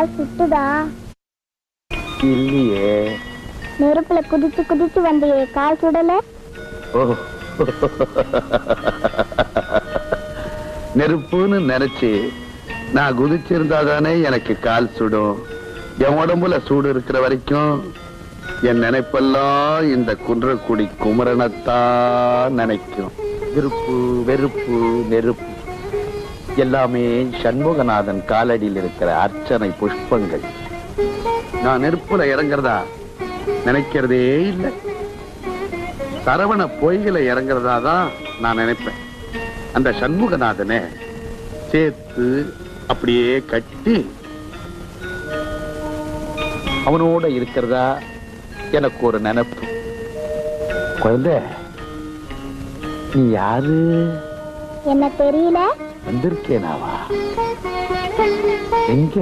கால் சுட்டுதா? இல்லையே. நெருப்புல குதிச்சு குதிச்சு வந்தியே, கால் சுடல? நெருப்புன்னு நினைச்சு நான் குதிச்சிருந்தாதானே எனக்கு கால் சுடும். என் உடம்புல சூடு இருக்கிற வரைக்கும் என் நினைப்பெல்லாம் இந்த குன்றக்குடி குமரனத்தான் நினைக்கும். விருப்பு வெறுப்பு நெருப்பு எல்லாமே சண்முகநாதன் காலடியில் இருக்கிற அர்ச்சனை புஷ்பங்கள். நான் நெருப்புல இறங்குறதா நினைக்கிறதே இல்லை. சரவண பொய்களை இறங்குறதா தான் நான் நினைப்பேன். அந்த சண்முகநாதனை சேர்த்து அப்படியே கட்டி அவனோட இருக்கிறதா எனக்கு ஒரு நினைப்பு. குழந்தை, நீ யாரு? என்ன தெரியல. வந்திருக்கேனாவா? எங்க?